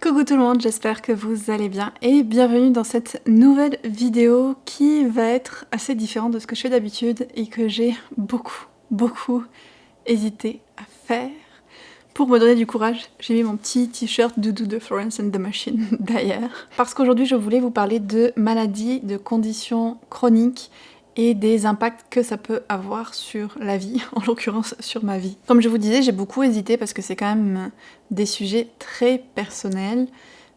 Coucou tout le monde, j'espère que vous allez bien et bienvenue dans cette nouvelle vidéo qui va être assez différente de ce que je fais d'habitude et que j'ai beaucoup hésité à faire. Pour me donner du courage, j'ai mis mon petit t-shirt doudou de Florence and the Machine d'ailleurs. Parce qu'aujourd'hui je voulais vous parler de maladies, de conditions chroniques et des impacts que ça peut avoir sur la vie, en l'occurrence sur ma vie. Comme je vous disais, j'ai beaucoup hésité parce que c'est quand même des sujets très personnels.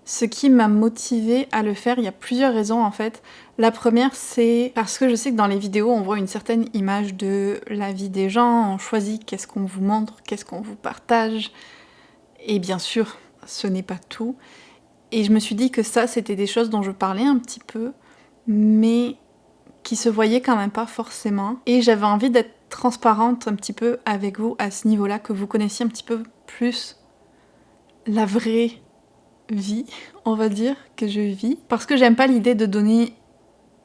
Ce qui m'a motivée à le faire, il y a plusieurs raisons en fait. La première, c'est parce que je sais que dans les vidéos, on voit une certaine image de la vie des gens, on choisit qu'est-ce qu'on vous montre, qu'est-ce qu'on vous partage. Et bien sûr, ce n'est pas tout. Et je me suis dit que ça, c'était des choses dont je parlais un petit peu, mais qui se voyaient quand même pas forcément. Et j'avais envie d'être transparente un petit peu avec vous à ce niveau-là, que vous connaissiez un petit peu plus la vraie vie, on va dire, que je vis. Parce que j'aime pas l'idée de donner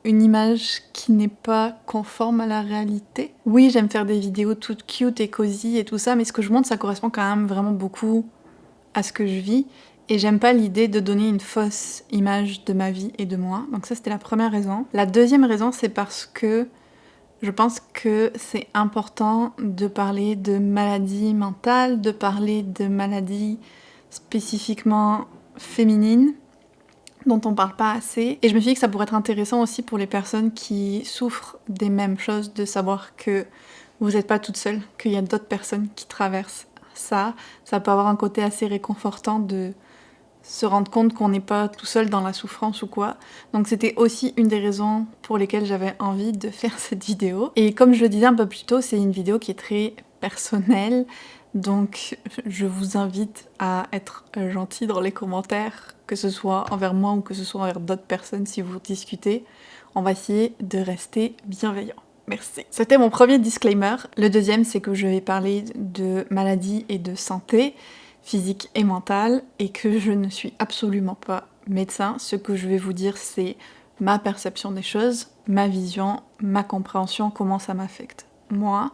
une image qui n'est pas conforme à la réalité. Oui, j'aime faire des vidéos toutes cute et cosy et tout ça, mais ce que je montre, ça correspond quand même vraiment beaucoup à ce que je vis. Et j'aime pas l'idée de donner une fausse image de ma vie et de moi. Donc ça, c'était la première raison. La deuxième raison, c'est parce que je pense que c'est important de parler de maladies mentales, de parler de maladies spécifiquement féminines, dont on parle pas assez. Et je me suis dit que ça pourrait être intéressant aussi pour les personnes qui souffrent des mêmes choses, de savoir que vous n'êtes pas toute seule, qu'il y a d'autres personnes qui traversent ça. Ça peut avoir un côté assez réconfortant de se rendre compte qu'on n'est pas tout seul dans la souffrance ou quoi. Donc c'était aussi une des raisons pour lesquelles j'avais envie de faire cette vidéo. Et comme je le disais un peu plus tôt, c'est une vidéo qui est très personnelle, donc je vous invite à être gentil dans les commentaires, que ce soit envers moi ou que ce soit envers d'autres personnes si vous discutez. On va essayer de rester bienveillant. Merci. C'était mon premier disclaimer. Le deuxième, c'est que je vais parler de maladie et de santé physique et mentale, et que je ne suis absolument pas médecin. Ce que je vais vous dire, c'est ma perception des choses, ma vision, ma compréhension, comment ça m'affecte. Moi,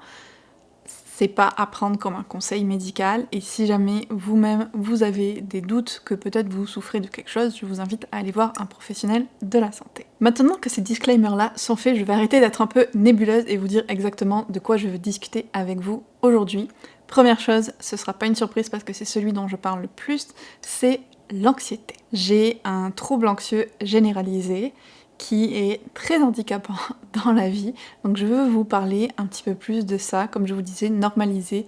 c'est pas à prendre comme un conseil médical, et si jamais vous-même vous avez des doutes que peut-être vous souffrez de quelque chose, je vous invite à aller voir un professionnel de la santé. Maintenant que ces disclaimers-là sont faits, je vais arrêter d'être un peu nébuleuse et vous dire exactement de quoi je veux discuter avec vous aujourd'hui. Première chose, ce sera pas une surprise parce que c'est celui dont je parle le plus, c'est l'anxiété. J'ai un trouble anxieux généralisé qui est très handicapant dans la vie, donc je veux vous parler un petit peu plus de ça, comme je vous disais, normaliser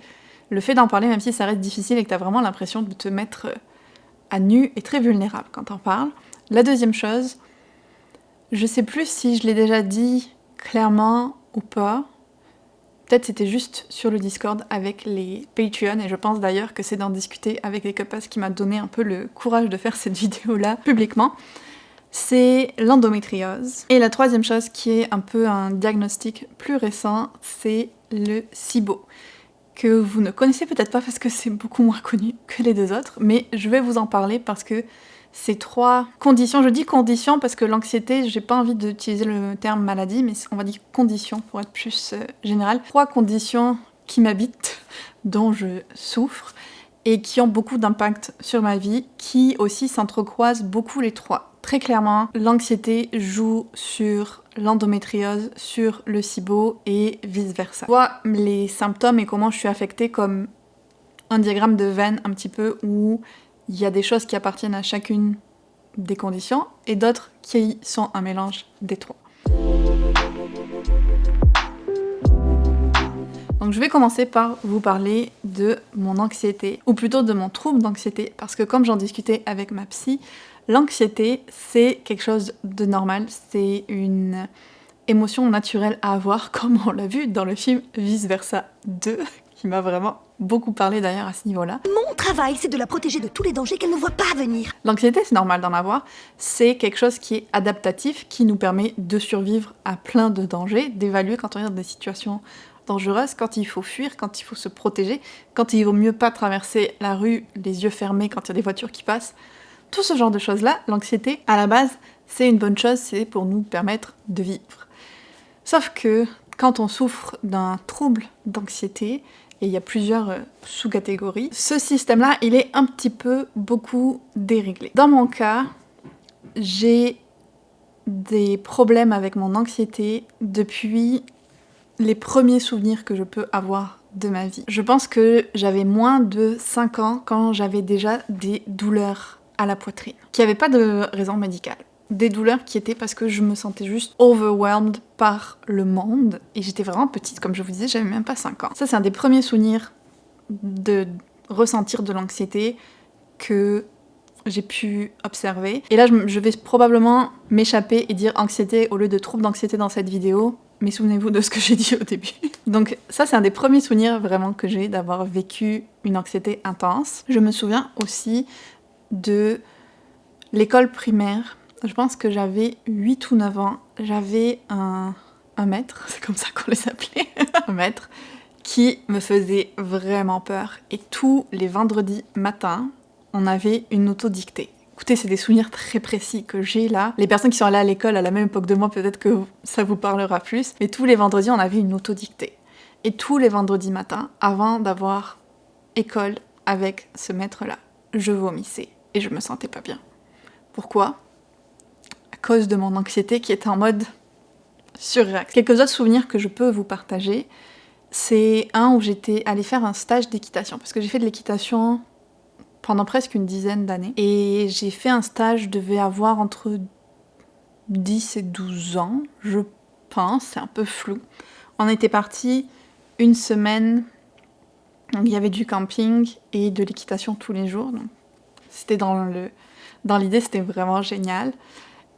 le fait d'en parler même si ça reste difficile et que t'as vraiment l'impression de te mettre à nu et très vulnérable quand t'en parles. La deuxième chose, je sais plus si je l'ai déjà dit clairement ou pas. Peut-être c'était juste sur le Discord avec les Patreon, et je pense d'ailleurs que c'est d'en discuter avec les copains qui m'a donné un peu le courage de faire cette vidéo-là publiquement. C'est l'endométriose. Et la troisième chose qui est un peu un diagnostic plus récent, c'est le SIBO, que vous ne connaissez peut-être pas parce que c'est beaucoup moins connu que les deux autres, mais je vais vous en parler parce que ces trois conditions, je dis conditions parce que l'anxiété, j'ai pas envie d'utiliser le terme maladie, mais on va dire conditions pour être plus général. Trois conditions qui m'habitent, dont je souffre, et qui ont beaucoup d'impact sur ma vie, qui aussi s'entrecroisent beaucoup les trois. Très clairement, l'anxiété joue sur l'endométriose, sur le SIBO et vice-versa. Je vois les symptômes et comment je suis affectée comme un diagramme de Venn un petit peu où il y a des choses qui appartiennent à chacune des conditions et d'autres qui sont un mélange des trois. Donc je vais commencer par vous parler de mon anxiété, ou plutôt de mon trouble d'anxiété, parce que comme j'en discutais avec ma psy, l'anxiété c'est quelque chose de normal, c'est une émotion naturelle à avoir, comme on l'a vu dans le film Vice Versa 2, qui m'a vraiment beaucoup parlé d'ailleurs à ce niveau-là. Mon travail, c'est de la protéger de tous les dangers qu'elle ne voit pas venir. L'anxiété, c'est normal d'en avoir. C'est quelque chose qui est adaptatif, qui nous permet de survivre à plein de dangers, d'évaluer quand on est dans des situations dangereuses, quand il faut fuir, quand il faut se protéger, quand il vaut mieux pas traverser la rue les yeux fermés quand il y a des voitures qui passent. Tout ce genre de choses-là, l'anxiété, à la base, c'est une bonne chose, c'est pour nous permettre de vivre. Sauf que quand on souffre d'un trouble d'anxiété, Et il y a plusieurs sous-catégories. Ce système-là, il est un petit peu beaucoup déréglé. Dans mon cas, j'ai des problèmes avec mon anxiété depuis les premiers souvenirs que je peux avoir de ma vie. Je pense que j'avais moins de 5 ans quand j'avais déjà des douleurs à la poitrine, qui n'avaient pas de raison médicale. Des douleurs qui étaient parce que je me sentais juste overwhelmed par le monde. Et j'étais vraiment petite, comme je vous disais, j'avais même pas 5 ans. Ça, c'est un des premiers souvenirs de ressentir de l'anxiété que j'ai pu observer. Et là, je vais probablement m'échapper et dire anxiété au lieu de trouble d'anxiété dans cette vidéo. Mais souvenez-vous de ce que j'ai dit au début. Donc ça, c'est un des premiers souvenirs vraiment que j'ai d'avoir vécu une anxiété intense. Je me souviens aussi de l'école primaire. Je pense que j'avais 8 ou 9 ans. J'avais un maître, c'est comme ça qu'on les appelait, un maître, qui me faisait vraiment peur. Et tous les vendredis matins, on avait une autodictée. Écoutez, c'est des souvenirs très précis que j'ai là. Les personnes qui sont allées à l'école à la même époque de moi, peut-être que ça vous parlera plus. Mais tous les vendredis, on avait une autodictée. Et tous les vendredis matins, avant d'avoir école avec ce maître-là, je vomissais et je me sentais pas bien. Pourquoi ? À cause de mon anxiété qui était en mode surréaction. Quelques autres souvenirs que je peux vous partager, c'est un où j'étais allée faire un stage d'équitation. Parce que j'ai fait de l'équitation pendant presque une dizaine d'années. Et j'ai fait un stage, je devais avoir entre 10 et 12 ans, je pense, c'est un peu flou. On était partis une semaine, donc il y avait du camping et de l'équitation tous les jours. Donc c'était dans l'idée, c'était vraiment génial.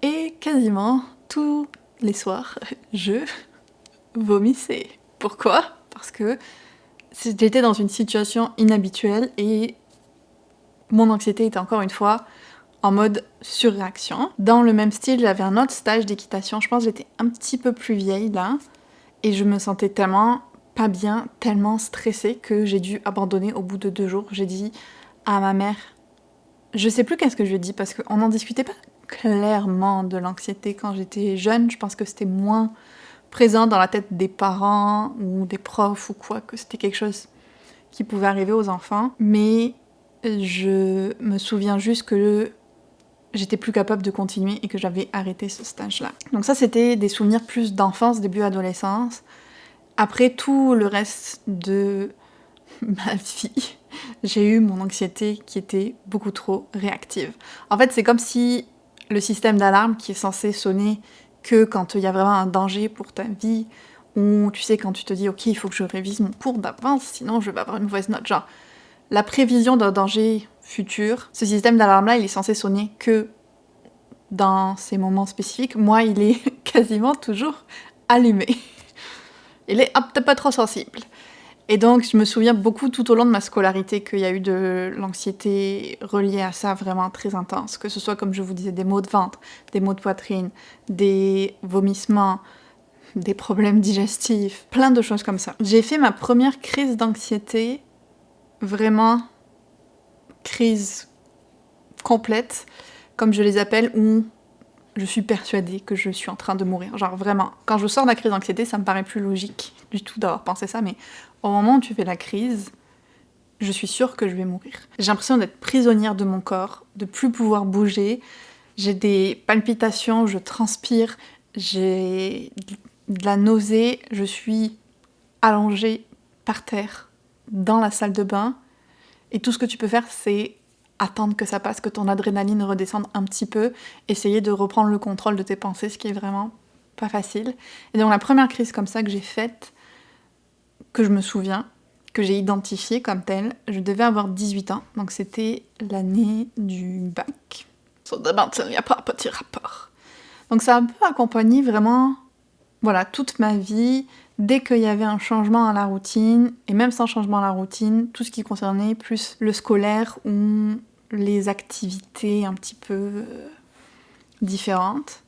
Et quasiment tous les soirs, je vomissais. Pourquoi ? Parce que j'étais dans une situation inhabituelle et mon anxiété était encore une fois en mode surréaction. Dans le même style, j'avais un autre stage d'équitation. Je pense que j'étais un petit peu plus vieille là. Et je me sentais tellement pas bien, tellement stressée que j'ai dû abandonner au bout de 2 jours. J'ai dit à ma mère, je sais plus qu'est-ce que je lui ai dit parce qu'on n'en discutait pas clairement de l'anxiété quand j'étais jeune. Je pense que c'était moins présent dans la tête des parents ou des profs ou quoi, que c'était quelque chose qui pouvait arriver aux enfants. Mais je me souviens juste que j'étais plus capable de continuer et que j'avais arrêté ce stage-là. Donc ça, c'était des souvenirs plus d'enfance, début adolescence. Après tout le reste de ma vie, j'ai eu mon anxiété qui était beaucoup trop réactive. En fait, c'est comme si le système d'alarme qui est censé sonner que quand il y a vraiment un danger pour ta vie, ou tu sais, quand tu te dis « Ok, il faut que je révise mon cours d'avance, sinon je vais avoir une mauvaise note », genre la prévision d'un danger futur, ce système d'alarme-là, il est censé sonner que dans ces moments spécifiques. Moi, il est quasiment toujours allumé. Il est un petit peu trop sensible. Et donc, je me souviens beaucoup tout au long de ma scolarité qu'il y a eu de l'anxiété reliée à ça vraiment très intense. Que ce soit, comme je vous disais, des maux de ventre, des maux de poitrine, des vomissements, des problèmes digestifs, plein de choses comme ça. J'ai fait ma première crise d'anxiété, vraiment crise complète, comme je les appelle, où je suis persuadée que je suis en train de mourir. Genre vraiment, quand je sors de la crise d'anxiété, ça me paraît plus logique du tout d'avoir pensé ça, mais au moment où tu fais la crise, je suis sûre que je vais mourir. J'ai l'impression d'être prisonnière de mon corps, de plus pouvoir bouger. J'ai des palpitations, je transpire, j'ai de la nausée, je suis allongée par terre dans la salle de bain. Et tout ce que tu peux faire, c'est attendre que ça passe, que ton adrénaline redescende un petit peu, essayer de reprendre le contrôle de tes pensées, ce qui est vraiment pas facile. Et donc la première crise comme ça que j'ai faite, que je me souviens, que j'ai identifiée comme telle, je devais avoir 18 ans, donc c'était l'année du bac. Sur de il n'y a pas un petit rapport. Donc ça a un peu accompagné vraiment, voilà, toute ma vie. Dès qu'il y avait un changement à la routine, et même sans changement à la routine, tout ce qui concernait plus le scolaire ou les activités un petit peu différentes.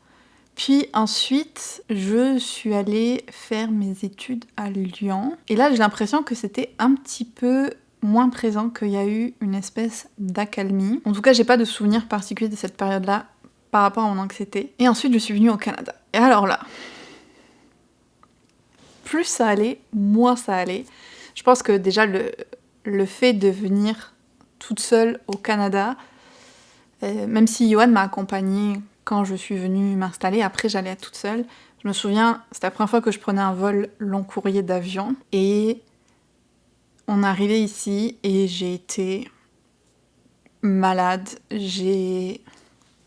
Puis ensuite, je suis allée faire mes études à Lyon. Et là, j'ai l'impression que c'était un petit peu moins présent, qu'il y a eu une espèce d'accalmie. En tout cas, j'ai pas de souvenir particulier de cette période-là par rapport à mon anxiété. Et ensuite, je suis venue au Canada. Et alors là, plus ça allait, moins ça allait. Je pense que déjà le fait de venir toute seule au Canada, même si Johan m'a accompagnée quand je suis venue m'installer, après j'allais être toute seule. Je me souviens, c'était la première fois que je prenais un vol long courrier d'avion et on est arrivé ici et j'ai été malade. J'ai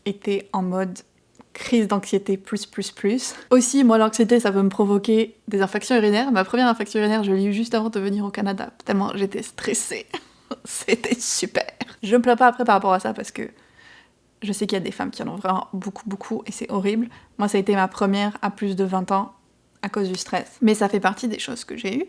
été en mode crise d'anxiété plus. Aussi, moi, l'anxiété, ça peut me provoquer des infections urinaires. Ma première infection urinaire, je l'ai eue juste avant de venir au Canada, tellement j'étais stressée. C'était super. Je me plains pas après par rapport à ça parce que je sais qu'il y a des femmes qui en ont vraiment beaucoup et c'est horrible. Moi, ça a été ma première à plus de 20 ans à cause du stress. Mais ça fait partie des choses que j'ai eues.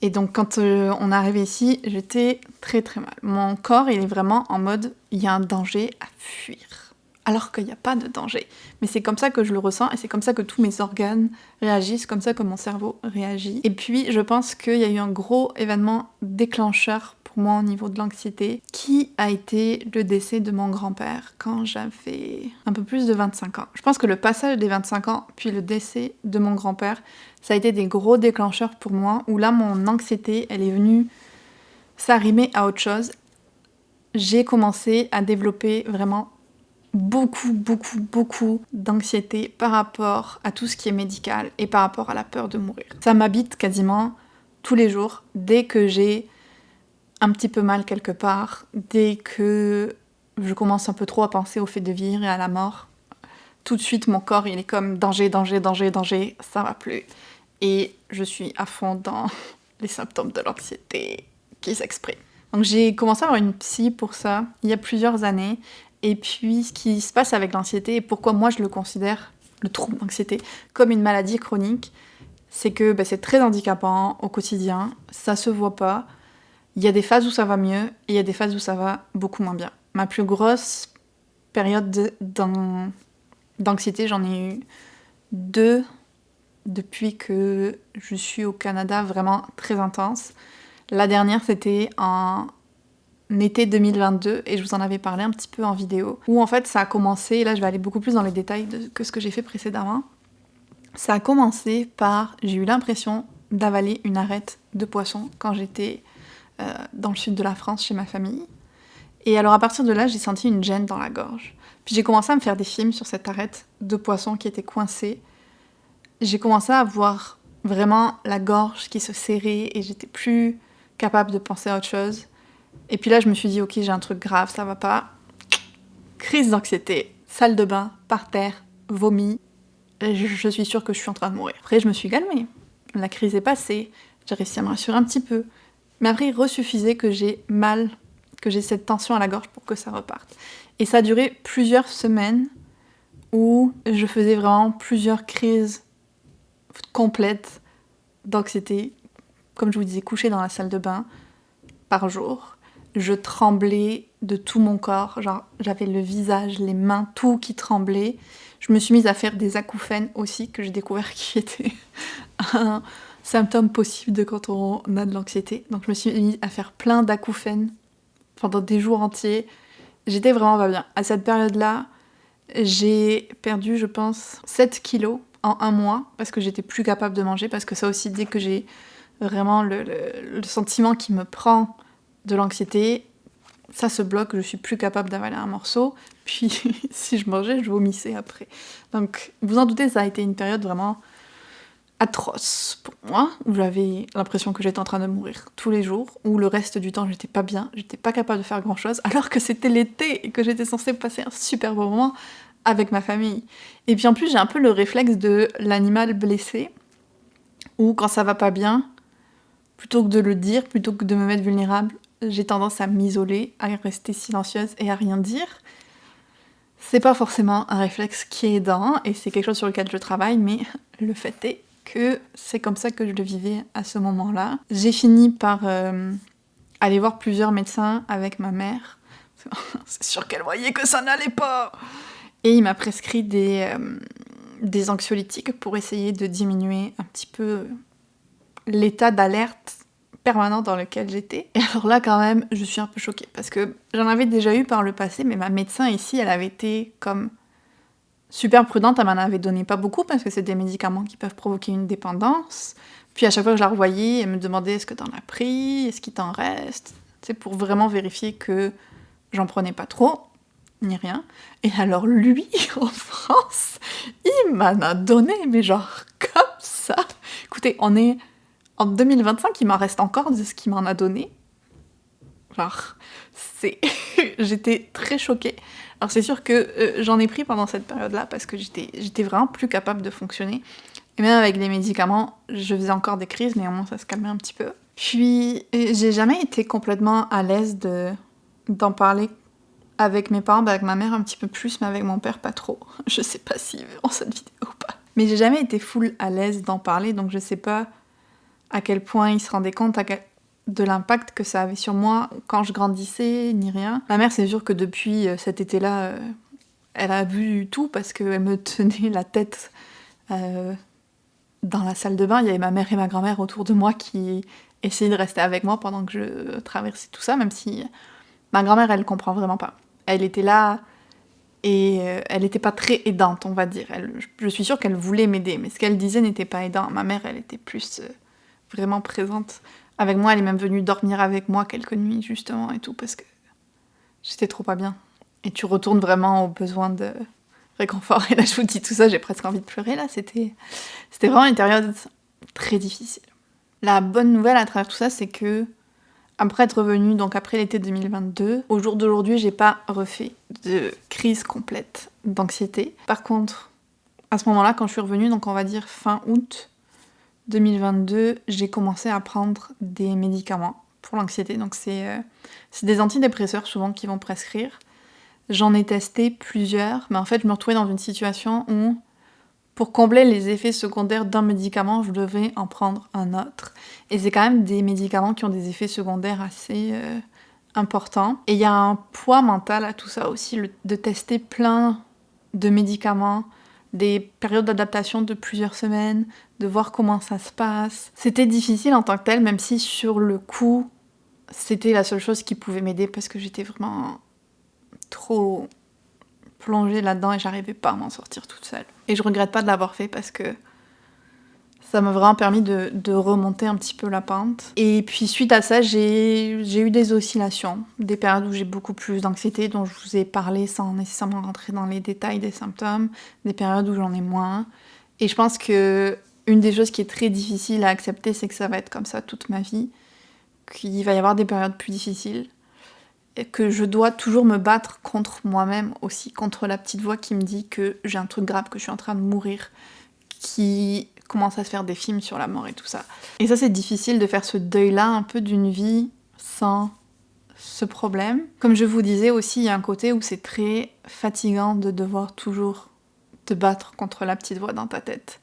Et donc, quand on est arrivé ici, j'étais très mal. Mon corps, il est vraiment en mode, il y a un danger à fuir. Alors qu'il n'y a pas de danger. Mais c'est comme ça que je le ressens et c'est comme ça que tous mes organes réagissent, comme ça que mon cerveau réagit. Et puis, je pense qu'il y a eu un gros événement déclencheur pour moi au niveau de l'anxiété, qui a été le décès de mon grand-père quand j'avais un peu plus de 25 ans. Je pense que le passage des 25 ans, puis le décès de mon grand-père, ça a été des gros déclencheurs pour moi, où là, mon anxiété, elle est venue s'arrimer à autre chose. J'ai commencé à développer vraiment beaucoup d'anxiété par rapport à tout ce qui est médical et par rapport à la peur de mourir. Ça m'habite quasiment tous les jours, dès que j'ai un petit peu mal quelque part, dès que je commence un peu trop à penser au fait de vivre et à la mort, tout de suite mon corps il est comme danger, ça va plus. Et je suis à fond dans les symptômes de l'anxiété qui s'expriment. Donc j'ai commencé à avoir une psy pour ça il y a plusieurs années. Et puis, ce qui se passe avec l'anxiété, et pourquoi moi je le considère, le trouble d'anxiété, comme une maladie chronique, c'est que c'est très handicapant au quotidien, ça se voit pas. Il y a des phases où ça va mieux, et il y a des phases où ça va beaucoup moins bien. Ma plus grosse période d'anxiété, j'en ai eu 2 depuis que je suis au Canada, vraiment très intense. La dernière, c'était en été 2022 et je vous en avais parlé un petit peu en vidéo, où en fait ça a commencé, et là je vais aller beaucoup plus dans les détails que ce que j'ai fait précédemment. Ça a commencé par, j'ai eu l'impression d'avaler une arête de poisson quand j'étais dans le sud de la France chez ma famille. Et alors à partir de là, j'ai senti une gêne dans la gorge. Puis j'ai commencé à me faire des films sur cette arête de poisson qui était coincée. J'ai commencé à voir vraiment la gorge qui se serrait et j'étais plus capable de penser à autre chose. Et puis là, je me suis dit, ok, j'ai un truc grave, ça va pas. Crise d'anxiété, salle de bain, par terre, vomi. Je suis sûre que je suis en train de mourir. Après, je me suis calmée. La crise est passée, j'ai réussi à me rassurer un petit peu. Mais après, il resuffisait que j'ai mal, que j'ai cette tension à la gorge pour que ça reparte. Et ça a duré plusieurs semaines où je faisais vraiment plusieurs crises complètes d'anxiété. Comme je vous disais, couchée dans la salle de bain par jour. Je tremblais de tout mon corps, genre j'avais le visage, les mains, tout qui tremblait. Je me suis mise à faire des acouphènes aussi, que j'ai découvert qui était un symptôme possible de quand on a de l'anxiété. Donc je me suis mise à faire plein d'acouphènes pendant des jours entiers. J'étais vraiment pas bien. À cette période-là, j'ai perdu, je pense, 7 kilos en 1 mois, parce que j'étais plus capable de manger, parce que ça aussi, dès que j'ai vraiment le sentiment qui me prend de l'anxiété, ça se bloque, je suis plus capable d'avaler un morceau, puis si je mangeais, je vomissais après. Donc, vous en doutez, ça a été une période vraiment atroce pour moi, où j'avais l'impression que j'étais en train de mourir tous les jours, où le reste du temps, j'étais pas bien, j'étais pas capable de faire grand-chose, alors que c'était l'été et que j'étais censée passer un super bon moment avec ma famille. Et puis en plus, j'ai un peu le réflexe de l'animal blessé, où quand ça va pas bien, plutôt que de le dire, plutôt que de me mettre vulnérable, j'ai tendance à m'isoler, à rester silencieuse et à rien dire. C'est pas forcément un réflexe qui est aidant, et c'est quelque chose sur lequel je travaille, mais le fait est que c'est comme ça que je le vivais à ce moment-là. J'ai fini par aller voir plusieurs médecins avec ma mère. C'est sûr qu'elle voyait que ça n'allait pas. Et il m'a prescrit des anxiolytiques pour essayer de diminuer un petit peu l'état d'alerte permanent dans lequel j'étais. Et alors là, quand même, je suis un peu choquée, parce que j'en avais déjà eu par le passé, mais ma médecin ici, elle avait été comme super prudente, elle m'en avait donné pas beaucoup, parce que c'est des médicaments qui peuvent provoquer une dépendance. Puis à chaque fois que je la revoyais, elle me demandait est-ce que t'en as pris, est-ce qu'il t'en reste, tu sais, pour vraiment vérifier que j'en prenais pas trop, ni rien. Et alors lui, en France, il m'en a donné, mais genre comme ça. Écoutez, on est en 2025, il m'en reste encore de ce qu'il m'en a donné. Genre, j'étais très choquée. Alors c'est sûr que j'en ai pris pendant cette période-là parce que j'étais vraiment plus capable de fonctionner. Et même avec les médicaments, je faisais encore des crises, mais au moins ça se calmait un petit peu. Puis j'ai jamais été complètement à l'aise d'en parler avec mes parents, avec ma mère un petit peu plus, mais avec mon père pas trop. Je sais pas s'ils verront cette vidéo ou pas. Mais j'ai jamais été full à l'aise d'en parler, donc je sais pas à quel point ils se rendaient compte de l'impact que ça avait sur moi quand je grandissais, ni rien. Ma mère, c'est sûr que depuis cet été-là, elle a vu tout parce qu'elle me tenait la tête dans la salle de bain. Il y avait ma mère et ma grand-mère autour de moi qui essayaient de rester avec moi pendant que je traversais tout ça, même si ma grand-mère, elle comprend vraiment pas. Elle était là et elle n'était pas très aidante, on va dire. Je suis sûre qu'elle voulait m'aider, mais ce qu'elle disait n'était pas aidant. Ma mère, elle était plus vraiment présente avec moi. Elle est même venue dormir avec moi quelques nuits, justement, et tout, parce que j'étais trop pas bien. Et tu retournes vraiment aux besoins de réconfort. Et là, je vous dis tout ça, j'ai presque envie de pleurer, là. C'était vraiment une période très difficile. La bonne nouvelle à travers tout ça, c'est que après être revenue, donc après l'été 2022, au jour d'aujourd'hui, j'ai pas refait de crise complète d'anxiété. Par contre, à ce moment-là, quand je suis revenue, donc on va dire fin août 2022, j'ai commencé à prendre des médicaments pour l'anxiété. Donc c'est des antidépresseurs souvent qui vont prescrire. J'en ai testé plusieurs, mais en fait, je me retrouvais dans une situation où, pour combler les effets secondaires d'un médicament, je devais en prendre un autre. Et c'est quand même des médicaments qui ont des effets secondaires assez importants. Et il y a un poids mental à tout ça aussi, de tester plein de médicaments, des périodes d'adaptation de plusieurs semaines, de voir comment ça se passe. C'était difficile en tant que tel, même si sur le coup, c'était la seule chose qui pouvait m'aider parce que j'étais vraiment trop plongée là-dedans et j'arrivais pas à m'en sortir toute seule. Et je regrette pas de l'avoir fait parce que ça m'a vraiment permis de remonter un petit peu la pente. Et puis suite à ça, j'ai eu des oscillations, des périodes où j'ai beaucoup plus d'anxiété, dont je vous ai parlé sans nécessairement rentrer dans les détails des symptômes, des périodes où j'en ai moins. Et je pense que une des choses qui est très difficile à accepter, c'est que ça va être comme ça toute ma vie, qu'il va y avoir des périodes plus difficiles, et que je dois toujours me battre contre moi-même aussi, contre la petite voix qui me dit que j'ai un truc grave, que je suis en train de mourir, qui commence à se faire des films sur la mort et tout ça. Et ça, c'est difficile de faire ce deuil-là un peu d'une vie sans ce problème. Comme je vous disais aussi, il y a un côté où c'est très fatigant de devoir toujours te battre contre la petite voix dans ta tête,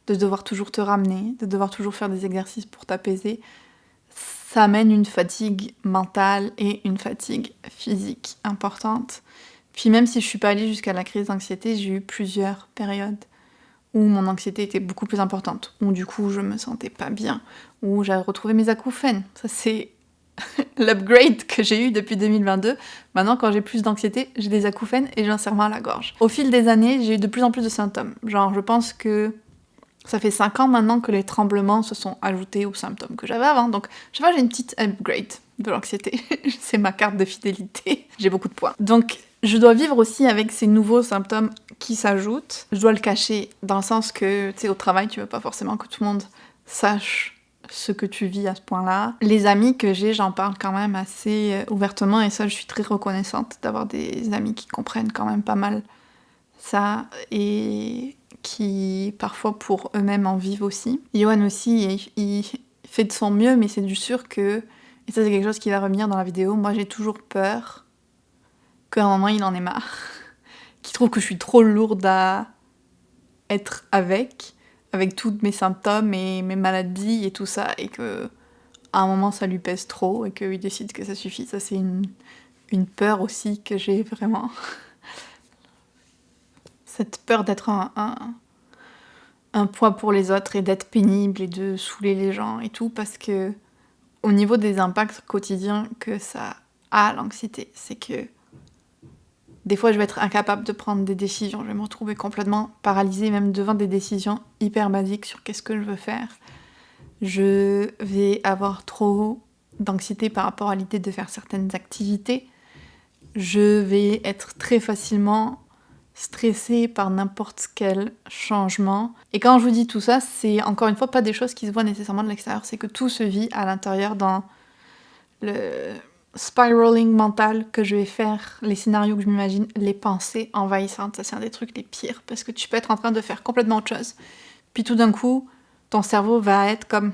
de devoir toujours te ramener, de devoir toujours faire des exercices pour t'apaiser. Ça amène une fatigue mentale et une fatigue physique importante. Puis même si je suis pas allée jusqu'à la crise d'anxiété, j'ai eu plusieurs périodes où mon anxiété était beaucoup plus importante, où du coup je me sentais pas bien, où j'avais retrouvé mes acouphènes. Ça c'est l'upgrade que j'ai eu depuis 2022. Maintenant quand j'ai plus d'anxiété, j'ai des acouphènes et j'ai un serrement à la gorge. Au fil des années, j'ai eu de plus en plus de symptômes. Genre je pense que ça fait 5 ans maintenant que les tremblements se sont ajoutés aux symptômes que j'avais avant. Donc je sais pas, j'ai une petite upgrade de l'anxiété. C'est ma carte de fidélité. J'ai beaucoup de points. Donc je dois vivre aussi avec ces nouveaux symptômes qui s'ajoutent. Je dois le cacher dans le sens que, tu sais, au travail, tu veux pas forcément que tout le monde sache ce que tu vis à ce point-là. Les amis que j'ai, j'en parle quand même assez ouvertement et ça, je suis très reconnaissante d'avoir des amis qui comprennent quand même pas mal ça et qui, parfois, pour eux-mêmes en vivent aussi. Yoann aussi, il fait de son mieux, mais c'est du sûr que, et ça c'est quelque chose qui va revenir dans la vidéo, moi j'ai toujours peur qu'à un moment il en ait marre, qu'il trouve que je suis trop lourde à être avec tous mes symptômes et mes maladies et tout ça, et que à un moment ça lui pèse trop et qu'il décide que ça suffit. Ça c'est une peur aussi que j'ai vraiment. Cette peur d'être un poids pour les autres et d'être pénible et de saouler les gens et tout, parce que au niveau des impacts quotidiens que ça a, l'anxiété, c'est que des fois, je vais être incapable de prendre des décisions. Je vais me retrouver complètement paralysée, même devant des décisions hyper basiques sur qu'est-ce que je veux faire. Je vais avoir trop d'anxiété par rapport à l'idée de faire certaines activités. Je vais être très facilement stressée par n'importe quel changement. Et quand je vous dis tout ça, c'est encore une fois pas des choses qui se voient nécessairement de l'extérieur, c'est que tout se vit à l'intérieur dans le spiraling mental que je vais faire, les scénarios que je m'imagine, les pensées envahissantes. Ça, c'est un des trucs les pires, parce que tu peux être en train de faire complètement autre chose. Puis tout d'un coup, ton cerveau va être comme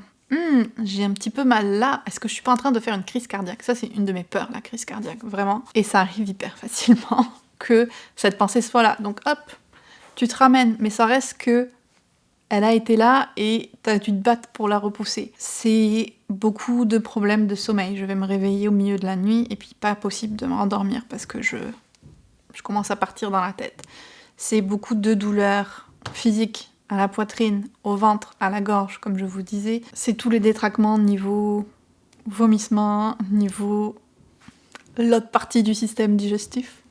j'ai un petit peu mal là, est-ce que je suis pas en train de faire une crise cardiaque? Ça, c'est une de mes peurs, la crise cardiaque, vraiment. Et ça arrive hyper facilement que cette pensée soit là. Donc hop, tu te ramènes, mais ça reste que elle a été là et t'as dû te battre pour la repousser. C'est beaucoup de problèmes de sommeil. Je vais me réveiller au milieu de la nuit et puis pas possible de me rendormir parce que je commence à partir dans la tête. C'est beaucoup de douleurs physiques à la poitrine, au ventre, à la gorge, comme je vous disais. C'est tous les détraquements niveau vomissement, niveau l'autre partie du système digestif,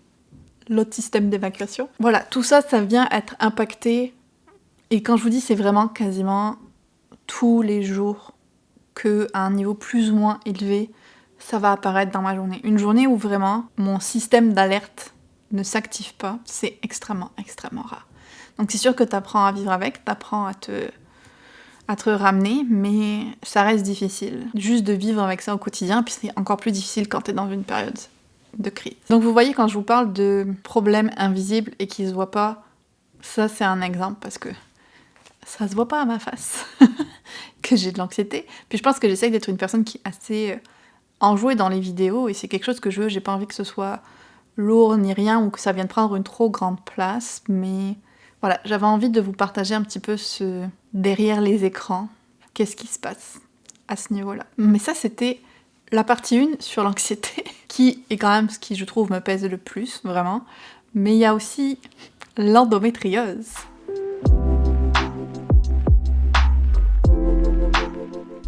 l'autre système d'évacuation. Voilà, tout ça, ça vient être impacté. Et quand je vous dis, c'est vraiment quasiment tous les jours qu'à un niveau plus ou moins élevé, ça va apparaître dans ma journée. Une journée où vraiment mon système d'alerte ne s'active pas, c'est extrêmement, extrêmement rare. Donc c'est sûr que t'apprends à vivre avec, t'apprends à te ramener, mais ça reste difficile. Juste de vivre avec ça au quotidien, puis c'est encore plus difficile quand t'es dans une période de crise. Donc vous voyez, quand je vous parle de problèmes invisibles et qui se voient pas, ça c'est un exemple parce que ça se voit pas à ma face que j'ai de l'anxiété. Puis je pense que j'essaye d'être une personne qui est assez enjouée dans les vidéos et c'est quelque chose que je veux. J'ai pas envie que ce soit lourd ni rien ou que ça vienne prendre une trop grande place, mais voilà, j'avais envie de vous partager un petit peu ce derrière les écrans. Qu'est-ce qui se passe à ce niveau-là? Mais ça, c'était la partie 1 sur l'anxiété, qui est quand même ce qui, je trouve, me pèse le plus, vraiment. Mais il y a aussi l'endométriose.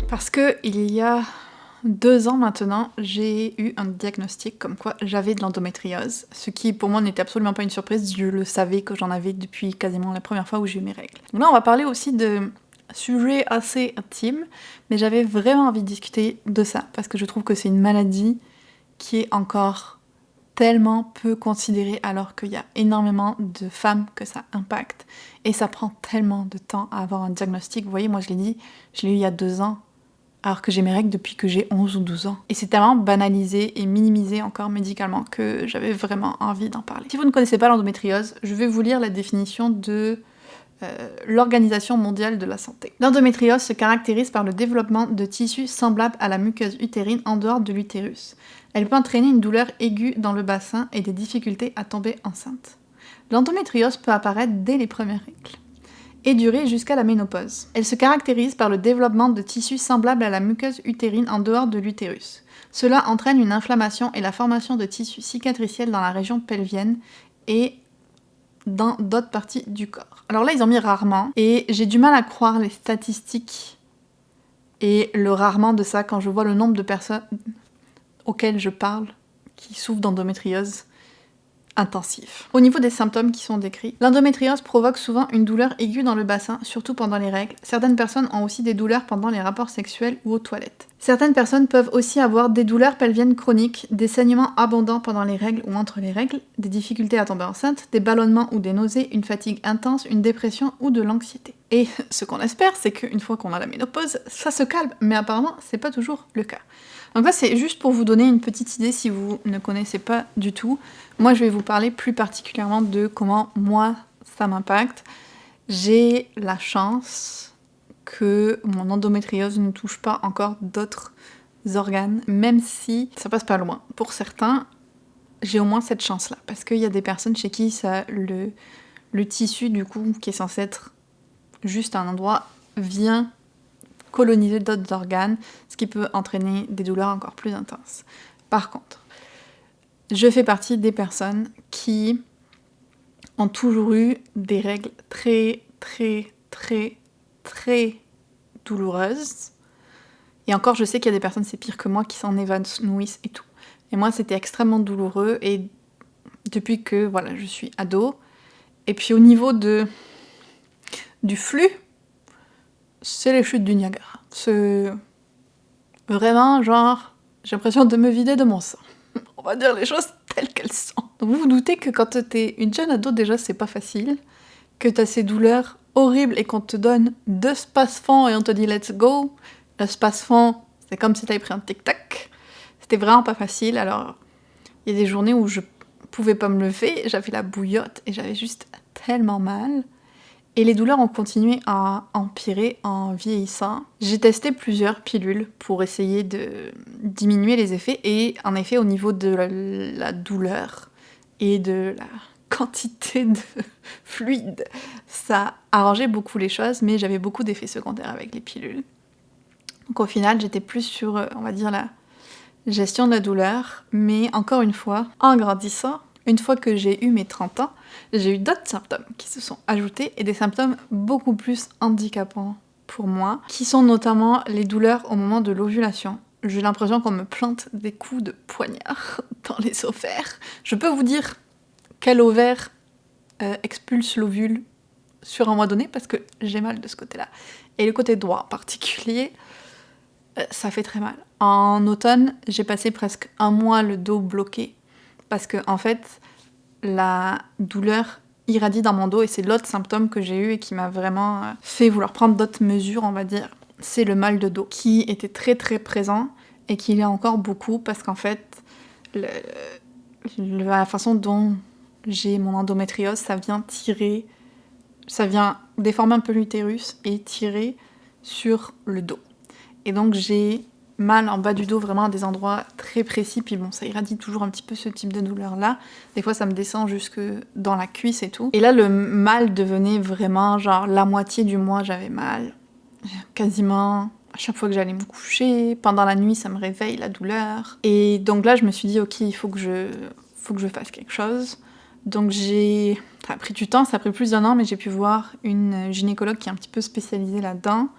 Parce que il y a 2 ans maintenant, j'ai eu un diagnostic comme quoi j'avais de l'endométriose, ce qui pour moi n'était absolument pas une surprise, je le savais que j'en avais depuis quasiment la première fois où j'ai eu mes règles. Donc là on va parler aussi de sujets assez intimes, mais j'avais vraiment envie de discuter de ça, parce que je trouve que c'est une maladie qui est encore tellement peu considérée alors qu'il y a énormément de femmes que ça impacte, et ça prend tellement de temps à avoir un diagnostic. Vous voyez, moi je l'ai dit, je l'ai eu il y a 2 ans, alors que j'ai mes règles depuis que j'ai 11 ou 12 ans. Et c'est tellement banalisé et minimisé encore médicalement que j'avais vraiment envie d'en parler. Si vous ne connaissez pas l'endométriose, je vais vous lire la définition de l'Organisation mondiale de la santé. L'endométriose se caractérise par le développement de tissus semblables à la muqueuse utérine en dehors de l'utérus. Elle peut entraîner une douleur aiguë dans le bassin et des difficultés à tomber enceinte. L'endométriose peut apparaître dès les premières règles et durer jusqu'à la ménopause. Elle se caractérise par le développement de tissus semblables à la muqueuse utérine en dehors de l'utérus. Cela entraîne une inflammation et la formation de tissus cicatriciels dans la région pelvienne et dans d'autres parties du corps. Alors là, ils ont mis rarement, et j'ai du mal à croire les statistiques et le rarement de ça quand je vois le nombre de personnes auxquelles je parle qui souffrent d'endométriose intensif. Au niveau des symptômes qui sont décrits, l'endométriose provoque souvent une douleur aiguë dans le bassin, surtout pendant les règles. Certaines personnes ont aussi des douleurs pendant les rapports sexuels ou aux toilettes. Certaines personnes peuvent aussi avoir des douleurs pelviennes chroniques, des saignements abondants pendant les règles ou entre les règles, des difficultés à tomber enceinte, des ballonnements ou des nausées, une fatigue intense, une dépression ou de l'anxiété. Et ce qu'on espère, c'est qu'une fois qu'on a la ménopause, ça se calme, mais apparemment, c'est pas toujours le cas. Donc là, c'est juste pour vous donner une petite idée si vous ne connaissez pas du tout. Moi, je vais vous parler plus particulièrement de comment moi, ça m'impacte. J'ai la chance que mon endométriose ne touche pas encore d'autres organes, même si ça passe pas loin. Pour certains, j'ai au moins cette chance-là, parce qu'il y a des personnes chez qui ça, le tissu, du coup, qui est censé être juste un endroit, vient coloniser d'autres organes, ce qui peut entraîner des douleurs encore plus intenses. Par contre, je fais partie des personnes qui ont toujours eu des règles très, très, très, très douloureuses. Et encore, je sais qu'il y a des personnes, c'est pire que moi, qui s'en évanouissent et tout. Et moi, c'était extrêmement douloureux, et depuis que voilà, je suis ado. Et puis au niveau du flux, c'est les chutes du Niagara. C'est vraiment genre, j'ai l'impression de me vider de mon sang. On va dire les choses telles qu'elles sont. Donc vous vous doutez que quand t'es une jeune ado, déjà c'est pas facile, que t'as ces douleurs horribles et qu'on te donne 2 space-fonds et on te dit let's go. Le space-fond, c'est comme si t'avais pris un tic-tac. C'était vraiment pas facile, alors il y a des journées où je pouvais pas me lever, j'avais la bouillotte et j'avais juste tellement mal. Et les douleurs ont continué à empirer en vieillissant. J'ai testé plusieurs pilules pour essayer de diminuer les effets et en effet au niveau de la douleur et de la quantité de fluide, ça arrangeait beaucoup les choses, mais j'avais beaucoup d'effets secondaires avec les pilules. Donc au final j'étais plus sur, on va dire, la gestion de la douleur, mais encore une fois, en grandissant, une fois que j'ai eu mes 30 ans, j'ai eu d'autres symptômes qui se sont ajoutés et des symptômes beaucoup plus handicapants pour moi, qui sont notamment les douleurs au moment de l'ovulation. J'ai l'impression qu'on me plante des coups de poignard dans les ovaires. Je peux vous dire quel ovaire expulse l'ovule sur un mois donné parce que j'ai mal de ce côté-là. Et le côté droit en particulier, ça fait très mal. En automne, j'ai passé presque un mois le dos bloqué parce que en fait, la douleur irradie dans mon dos et c'est l'autre symptôme que j'ai eu et qui m'a vraiment fait vouloir prendre d'autres mesures, on va dire. C'est le mal de dos qui était très très présent et qui l'est encore beaucoup parce qu'en fait, la façon dont j'ai mon endométriose, ça vient déformer un peu l'utérus et tirer sur le dos. Et donc j'ai mal en bas du dos, vraiment à des endroits très précis, puis bon, ça irradie toujours un petit peu ce type de douleur-là. Des fois, ça me descend jusque dans la cuisse et tout. Et là, le mal devenait vraiment, genre, la moitié du mois, j'avais mal. Quasiment à chaque fois que j'allais me coucher. Pendant la nuit, ça me réveille, la douleur. Et donc là, je me suis dit, ok, il faut que je fasse quelque chose. Donc ça a pris du temps, ça a pris plus d'1 an, mais j'ai pu voir une gynécologue qui est un petit peu spécialisée là-dedans.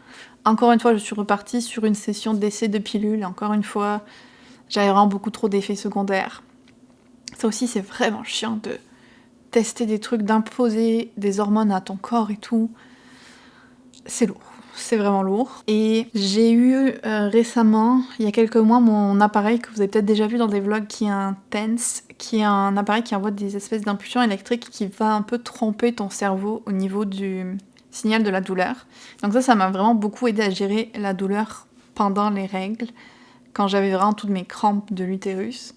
Encore une fois, je suis repartie sur une session d'essai de pilules, et encore une fois, j'avais vraiment beaucoup trop d'effets secondaires. Ça aussi, c'est vraiment chiant de tester des trucs, d'imposer des hormones à ton corps et tout. C'est lourd. C'est vraiment lourd. Et j'ai eu récemment, il y a quelques mois, mon appareil que vous avez peut-être déjà vu dans des vlogs, qui est un TENS, qui est un appareil qui envoie des espèces d'impulsions électriques qui va un peu tromper ton cerveau au niveau du signal de la douleur. Donc ça m'a vraiment beaucoup aidé à gérer la douleur pendant les règles, quand j'avais vraiment toutes mes crampes de l'utérus.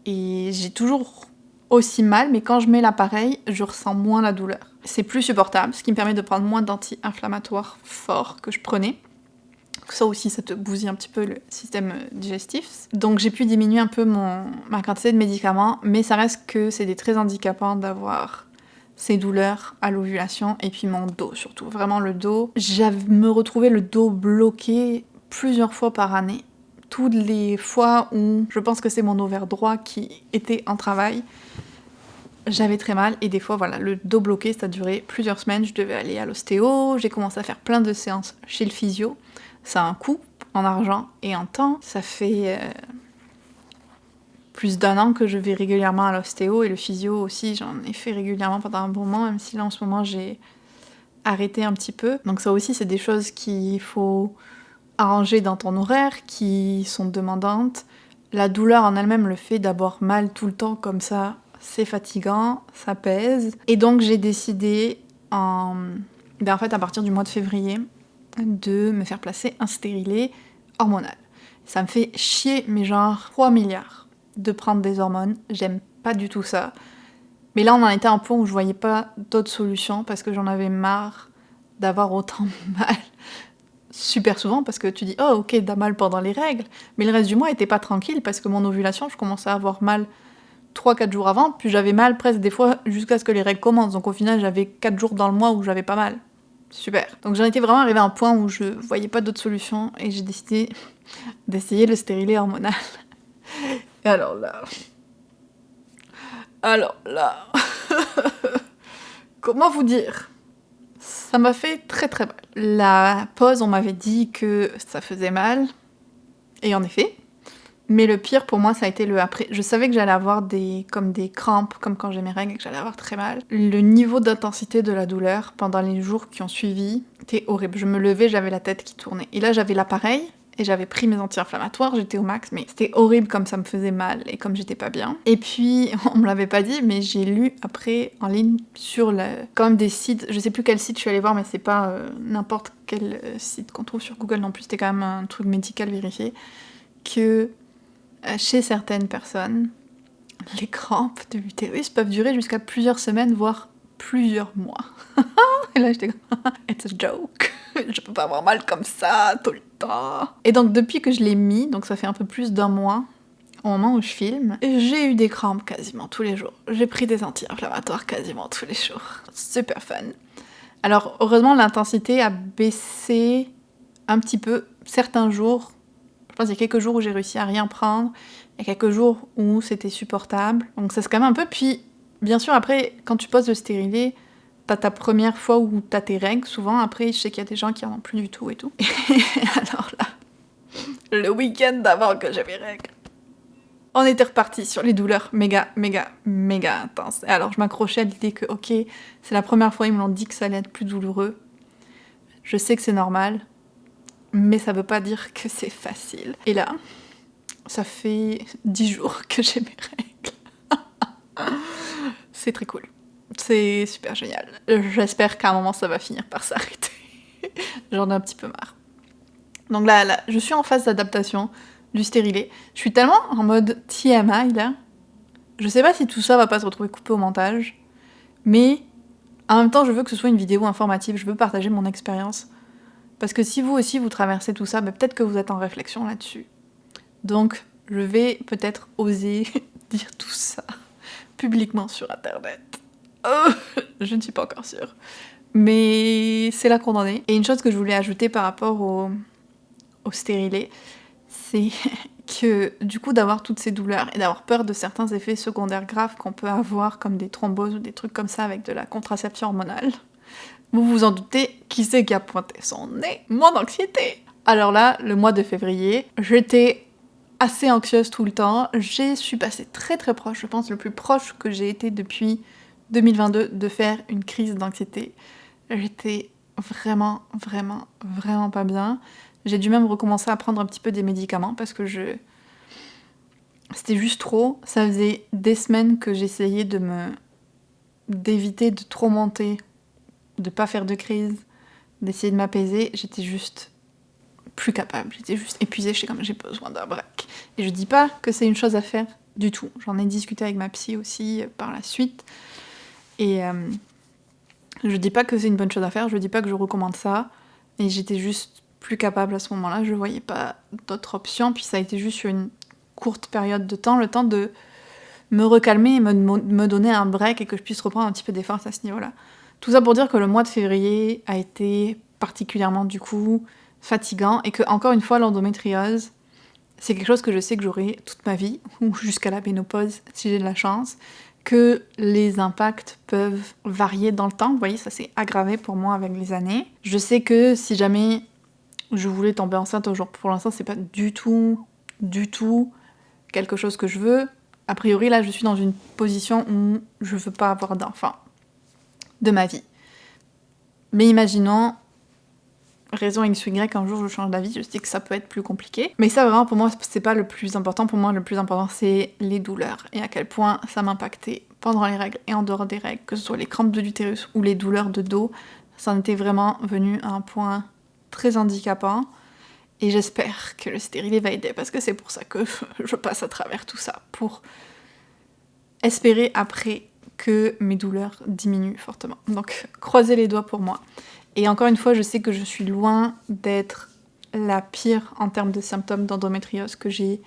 Et j'ai toujours aussi mal, mais quand je mets l'appareil, je ressens moins la douleur. C'est plus supportable, ce qui me permet de prendre moins d'anti-inflammatoires forts que je prenais. Ça aussi, ça te bousille un petit peu le système digestif. Donc j'ai pu diminuer un peu ma quantité de médicaments, mais ça reste que c'est très handicapant d'avoir ces douleurs à l'ovulation, et puis mon dos surtout, vraiment le dos. J'avais me retrouvais le dos bloqué plusieurs fois par année. Toutes les fois où je pense que c'est mon ovaire droit qui était en travail, j'avais très mal, et des fois, voilà, le dos bloqué, ça a duré plusieurs semaines, je devais aller à l'ostéo, j'ai commencé à faire plein de séances chez le physio. Ça a un coût en argent et en temps. Ça fait plus d'1 an que je vais régulièrement à l'ostéo, et le physio aussi, j'en ai fait régulièrement pendant un bon moment, même si là, en ce moment, j'ai arrêté un petit peu. Donc ça aussi, c'est des choses qu'il faut arranger dans ton horaire, qui sont demandantes. La douleur en elle-même, le fait d'avoir mal tout le temps comme ça, c'est fatigant, ça pèse. Et donc j'ai décidé, en fait, à partir du mois de février, de me faire placer un stérilet hormonal. Ça me fait chier, mais genre 3 milliards de prendre des hormones. J'aime pas du tout ça. Mais là, on en était à un point où je voyais pas d'autre solution parce que j'en avais marre d'avoir autant mal super souvent, parce que tu dis « Oh, ok, t'as mal pendant les règles », mais le reste du mois était pas tranquille parce que mon ovulation, je commençais à avoir mal 3-4 jours avant, puis j'avais mal presque des fois jusqu'à ce que les règles commencent. Donc au final, j'avais 4 jours dans le mois où j'avais pas mal. Super. Donc j'en étais vraiment arrivée à un point où je voyais pas d'autre solution et j'ai décidé d'essayer le stérilet hormonal. Et alors là... Comment vous dire ? Ça m'a fait très très mal. La pause, on m'avait dit que ça faisait mal. Et en effet, Mais le pire pour moi, ça a été le après. Je savais que j'allais avoir des crampes, comme quand j'ai mes règles et que j'allais avoir très mal. Le niveau d'intensité de la douleur pendant les jours qui ont suivi était horrible. Je me levais, j'avais la tête qui tournait. Et là, j'avais l'appareil et j'avais pris mes anti-inflammatoires, j'étais au max, mais c'était horrible comme ça me faisait mal et comme j'étais pas bien. Et puis, on me l'avait pas dit, mais j'ai lu après en ligne sur quand même des sites, je sais plus quel site je suis allée voir, mais c'est pas n'importe quel site qu'on trouve sur Google non plus, c'était quand même un truc médical vérifié, que chez certaines personnes, les crampes de l'utérus peuvent durer jusqu'à plusieurs semaines, voire plusieurs mois. Et là, j'étais comme, it's a joke. Je peux pas avoir mal comme ça tout le temps. Et donc, depuis que je l'ai mis, donc ça fait un peu plus d'1 mois, au moment où je filme, j'ai eu des crampes quasiment tous les jours. J'ai pris des anti-inflammatoires quasiment tous les jours. Super fun. Alors, heureusement, l'intensité a baissé un petit peu certains jours. Je pense qu'il y a quelques jours où j'ai réussi à rien prendre, et quelques jours où c'était supportable. Donc ça se calme un peu. Puis, bien sûr, après, quand tu poses le stérilet, t'as ta première fois où t'as tes règles. Souvent, après, je sais qu'il y a des gens qui en ont plus du tout et tout. Et alors là, le week-end d'avant que j'avais règles, on était reparti sur les douleurs méga intenses. Et alors, je m'accrochais à l'idée que, ok, c'est la première fois, ils me l'ont dit que ça allait être plus douloureux. Je sais que c'est normal, mais ça veut pas dire que c'est facile. Et là, ça fait 10 jours que j'ai mes règles. C'est très cool. C'est super génial. J'espère qu'à un moment, ça va finir par s'arrêter. J'en ai un petit peu marre. Donc là, je suis en phase d'adaptation du stérilet. Je suis tellement en mode TMI, là. Je sais pas si tout ça va pas se retrouver coupé au montage, mais en même temps, je veux que ce soit une vidéo informative. Je veux partager mon expérience. Parce que si vous aussi, vous traversez tout ça, peut-être que vous êtes en réflexion là-dessus. Donc, je vais peut-être oser dire tout ça publiquement sur Internet. Je ne suis pas encore sûre. Mais c'est là qu'on en est. Et une chose que je voulais ajouter par rapport au stérilet, c'est que du coup d'avoir toutes ces douleurs et d'avoir peur de certains effets secondaires graves qu'on peut avoir, comme des thromboses ou des trucs comme ça avec de la contraception hormonale, vous vous en doutez, qui c'est qui a pointé son nez? Mon anxiété! Alors là, le mois de février, j'étais assez anxieuse tout le temps. Je suis passée très proche, je pense le plus proche que j'ai été depuis 2022 de faire une crise d'anxiété. J'étais vraiment pas bien. J'ai dû même recommencer à prendre un petit peu des médicaments parce que c'était juste trop. Ça faisait des semaines que j'essayais d'éviter de trop monter, de pas faire de crise, d'essayer de m'apaiser. J'étais juste plus capable, j'étais juste épuisée, j'étais comme j'ai besoin d'un break. Et je dis pas que c'est une chose à faire du tout. J'en ai discuté avec ma psy aussi par la suite. Et je dis pas que c'est une bonne chose à faire, je dis pas que je recommande ça. Et j'étais juste plus capable à ce moment-là, je voyais pas d'autre option. Puis ça a été juste sur une courte période de temps, le temps de me recalmer et me donner un break et que je puisse reprendre un petit peu des forces à ce niveau-là. Tout ça pour dire que le mois de février a été particulièrement du coup fatigant et que, encore une fois, l'endométriose, c'est quelque chose que je sais que j'aurai toute ma vie, ou jusqu'à la ménopause si j'ai de la chance, que les impacts peuvent varier dans le temps. Vous voyez, ça s'est aggravé pour moi avec les années. Je sais que si jamais je voulais tomber enceinte un jour, pour l'instant, c'est pas du tout quelque chose que je veux. A priori, là, je suis dans une position où je veux pas avoir d'enfant de ma vie. Mais imaginons, raison X ou Y, un jour je change d'avis, je sais que ça peut être plus compliqué. Mais ça, vraiment, pour moi, c'est pas le plus important. Pour moi, le plus important, c'est les douleurs et à quel point ça m'impactait pendant les règles et en dehors des règles, que ce soit les crampes de l'utérus ou les douleurs de dos. Ça en était vraiment venu à un point très handicapant. Et j'espère que le stérilet va aider, parce que c'est pour ça que je passe à travers tout ça, pour espérer après que mes douleurs diminuent fortement. Donc, croisez les doigts pour moi. Et encore une fois, je sais que je suis loin d'être la pire en termes de symptômes d'endométriose, que j'ai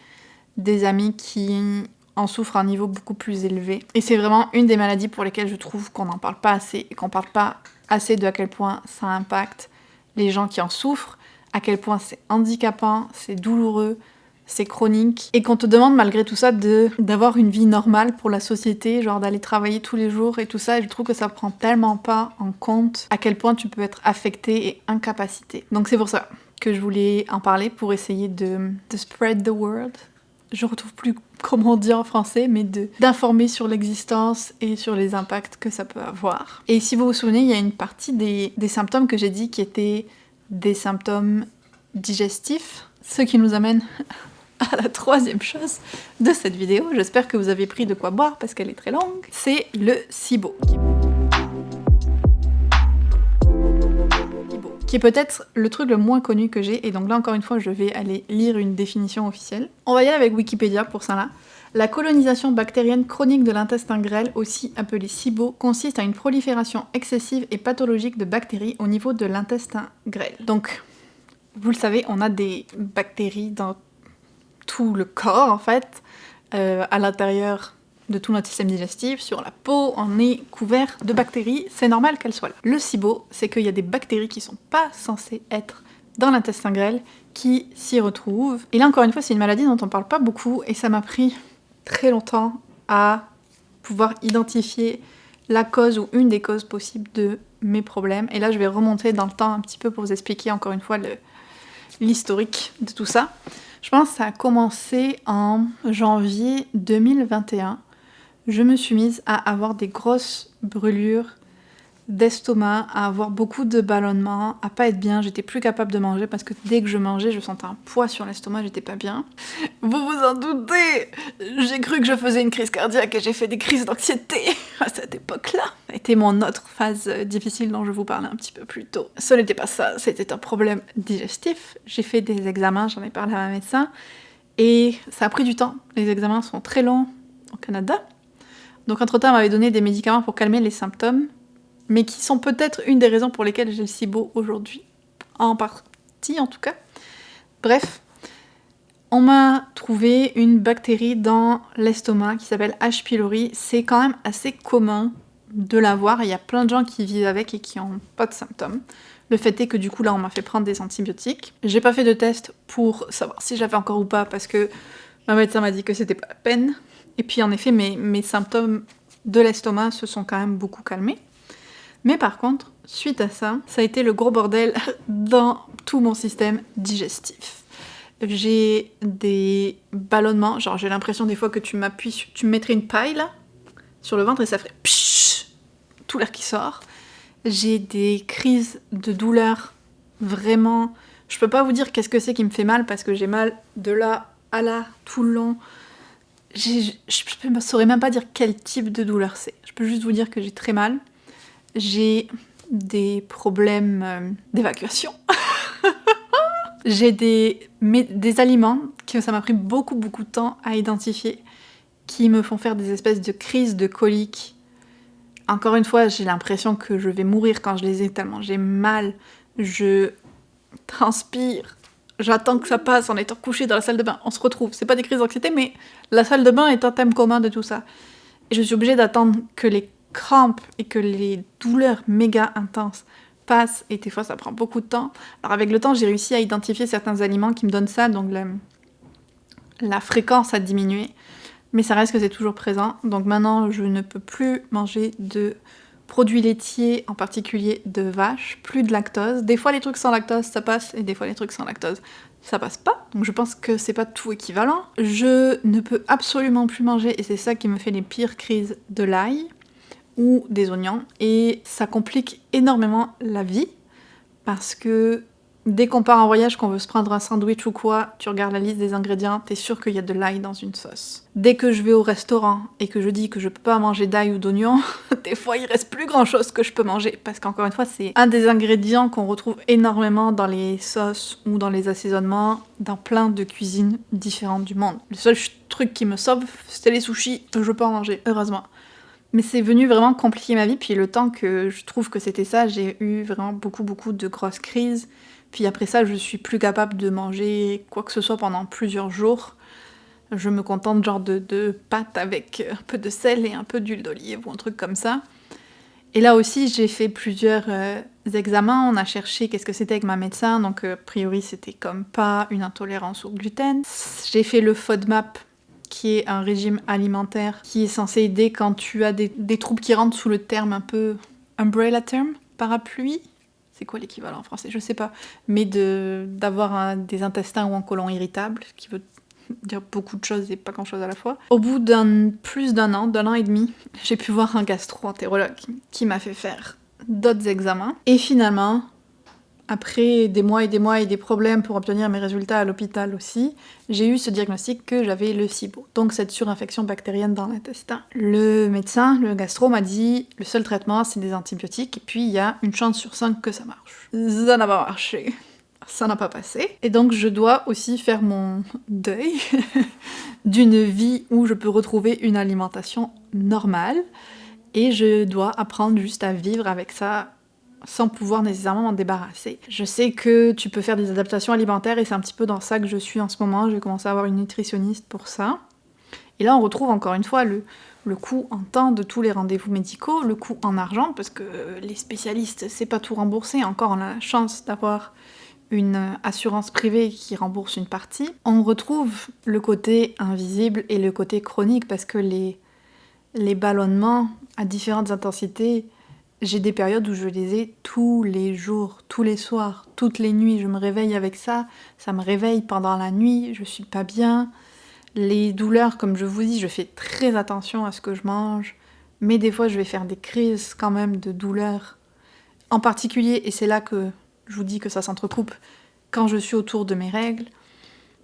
des amis qui en souffrent à un niveau beaucoup plus élevé. Et c'est vraiment une des maladies pour lesquelles je trouve qu'on n'en parle pas assez, et qu'on parle pas assez de à quel point ça impacte les gens qui en souffrent, à quel point c'est handicapant, c'est douloureux, c'est chronique, et qu'on te demande malgré tout ça d'avoir une vie normale pour la société, genre d'aller travailler tous les jours et tout ça, et je trouve que ça prend tellement pas en compte à quel point tu peux être affecté et incapacité. Donc c'est pour ça que je voulais en parler, pour essayer de spread the word, je retrouve plus comment on dit en français, mais d'informer sur l'existence et sur les impacts que ça peut avoir. Et si vous vous souvenez, il y a une partie des symptômes que j'ai dit qui étaient des symptômes digestifs, ce qui nous amène à la troisième chose de cette vidéo. J'espère que vous avez pris de quoi boire parce qu'elle est très longue. C'est le SIBO. Qui est peut-être le truc le moins connu que j'ai, et donc là encore une fois je vais aller lire une définition officielle. On va y aller avec Wikipédia pour ça là. La colonisation bactérienne chronique de l'intestin grêle, aussi appelée SIBO, consiste à une prolifération excessive et pathologique de bactéries au niveau de l'intestin grêle. Donc, vous le savez, on a des bactéries dans tout le corps en fait, à l'intérieur de tout notre système digestif, sur la peau, on est couvert de bactéries, c'est normal qu'elles soient là. Le SIBO, c'est qu'il y a des bactéries qui sont pas censées être dans l'intestin grêle, qui s'y retrouvent. Et là encore une fois, c'est une maladie dont on parle pas beaucoup, et ça m'a pris très longtemps à pouvoir identifier la cause ou une des causes possibles de mes problèmes. Et là, je vais remonter dans le temps un petit peu pour vous expliquer encore une fois l'historique de tout ça. Je pense que ça a commencé en janvier 2021. Je me suis mise à avoir des grosses brûlures d'estomac, à avoir beaucoup de ballonnements, à pas être bien. J'étais plus capable de manger parce que dès que je mangeais, je sentais un poids sur l'estomac, j'étais pas bien. Vous vous en doutez, j'ai cru que je faisais une crise cardiaque et j'ai fait des crises d'anxiété à cette époque-là. Ça a été mon autre phase difficile dont je vous parlais un petit peu plus tôt. Ce n'était pas ça, c'était un problème digestif. J'ai fait des examens, j'en ai parlé à ma médecin, et ça a pris du temps. Les examens sont très longs au Canada. Donc entre-temps, elle m'avait donné des médicaments pour calmer les symptômes, mais qui sont peut-être une des raisons pour lesquelles j'ai le SIBO aujourd'hui. En partie, en tout cas. Bref, on m'a trouvé une bactérie dans l'estomac qui s'appelle H. pylori. C'est quand même assez commun de l'avoir. Il y a plein de gens qui vivent avec et qui n'ont pas de symptômes. Le fait est que du coup, là, on m'a fait prendre des antibiotiques. J'ai pas fait de test pour savoir si j'avais encore ou pas, parce que ma médecin m'a dit que c'était pas la peine. Et puis en effet, mes symptômes de l'estomac se sont quand même beaucoup calmés. Mais par contre, suite à ça, ça a été le gros bordel dans tout mon système digestif. J'ai des ballonnements, genre j'ai l'impression des fois que tu me mettrais une paille là, sur le ventre et ça ferait pshhh, tout l'air qui sort. J'ai des crises de douleur, vraiment. Je peux pas vous dire qu'est-ce que c'est qui me fait mal parce que j'ai mal de là à là, tout le long. Je ne saurais même pas dire quel type de douleur c'est. Je peux juste vous dire que j'ai très mal. J'ai des problèmes d'évacuation. J'ai des aliments que ça m'a pris beaucoup de temps à identifier, qui me font faire des espèces de crises de coliques. Encore une fois, j'ai l'impression que je vais mourir quand je les ai tellement j'ai mal. Je transpire. J'attends que ça passe en étant couchée dans la salle de bain. On se retrouve. C'est pas des crises d'anxiété, mais la salle de bain est un thème commun de tout ça. Et je suis obligée d'attendre que les crampes et que les douleurs méga intenses passent. Et des fois, ça prend beaucoup de temps. Alors avec le temps, j'ai réussi à identifier certains aliments qui me donnent ça. Donc la fréquence a diminué. Mais ça reste que c'est toujours présent. Donc maintenant, je ne peux plus manger de produits laitiers, en particulier de vache, plus de lactose. Des fois les trucs sans lactose ça passe, et des fois les trucs sans lactose ça passe pas. Donc je pense que c'est pas tout équivalent. Je ne peux absolument plus manger, et c'est ça qui me fait les pires crises, de l'ail ou des oignons. Et ça complique énormément la vie, parce que dès qu'on part en voyage, qu'on veut se prendre un sandwich ou quoi, tu regardes la liste des ingrédients, t'es sûr qu'il y a de l'ail dans une sauce. Dès que je vais au restaurant et que je dis que je peux pas manger d'ail ou d'oignon, des fois il reste plus grand chose que je peux manger, parce qu'encore une fois c'est un des ingrédients qu'on retrouve énormément dans les sauces ou dans les assaisonnements, dans plein de cuisines différentes du monde. Le seul truc qui me sauve, c'était les sushis, je peux en manger, heureusement. Mais c'est venu vraiment compliquer ma vie, puis le temps que je trouve que c'était ça, j'ai eu vraiment beaucoup de grosses crises. Puis après ça, je suis plus capable de manger quoi que ce soit pendant plusieurs jours. Je me contente genre de pâtes avec un peu de sel et un peu d'huile d'olive ou un truc comme ça. Et là aussi, j'ai fait plusieurs examens. On a cherché qu'est-ce que c'était avec ma médecin. Donc a priori, c'était comme pas une intolérance au gluten. J'ai fait le FODMAP, qui est un régime alimentaire qui est censé aider quand tu as des troubles qui rentrent sous le terme un peu umbrella term, parapluie. C'est quoi l'équivalent en français? Je sais pas. Mais d'avoir des intestins ou un côlon irritable, ce qui veut dire beaucoup de choses et pas grand chose à la fois. Au bout plus d'un an et demi, j'ai pu voir un gastro-entérologue qui m'a fait faire d'autres examens. Et finalement, après des mois et des problèmes pour obtenir mes résultats à l'hôpital aussi, j'ai eu ce diagnostic que j'avais le SIBO, donc cette surinfection bactérienne dans l'intestin. Le médecin, le gastro, m'a dit le seul traitement c'est des antibiotiques et puis il y a une chance sur 5 que ça marche. Ça n'a pas marché. Ça n'a pas passé. Et donc je dois aussi faire mon deuil d'une vie où je peux retrouver une alimentation normale et je dois apprendre juste à vivre avec ça sans pouvoir nécessairement m'en débarrasser. Je sais que tu peux faire des adaptations alimentaires et c'est un petit peu dans ça que je suis en ce moment. Je vais commencer à avoir une nutritionniste pour ça. Et là on retrouve encore une fois le coût en temps de tous les rendez-vous médicaux, le coût en argent, parce que les spécialistes, c'est pas tout remboursé. Encore on a la chance d'avoir une assurance privée qui rembourse une partie. On retrouve le côté invisible et le côté chronique parce que les ballonnements à différentes intensités, j'ai des périodes où je les ai tous les jours, tous les soirs, toutes les nuits. Je me réveille avec ça, ça me réveille pendant la nuit, je suis pas bien. Les douleurs, comme je vous dis, je fais très attention à ce que je mange, mais des fois je vais faire des crises quand même de douleurs. En particulier, et c'est là que je vous dis que ça s'entrecoupe, quand je suis autour de mes règles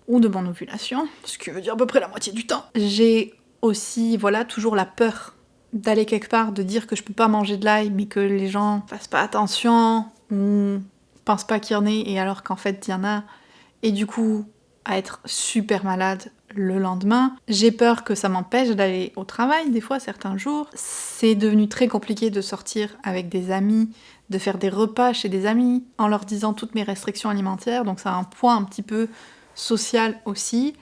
ou de mon ovulation, ce qui veut dire à peu près la moitié du temps. J'ai aussi, toujours la peur d'aller quelque part, de dire que je peux pas manger de l'ail, mais que les gens fassent pas attention, ou pensent pas qu'il y en ait, et alors qu'en fait il y en a, et du coup, à être super malade le lendemain. J'ai peur que ça m'empêche d'aller au travail, des fois, certains jours. C'est devenu très compliqué de sortir avec des amis, de faire des repas chez des amis, en leur disant toutes mes restrictions alimentaires, donc ça a un poids un petit peu social aussi.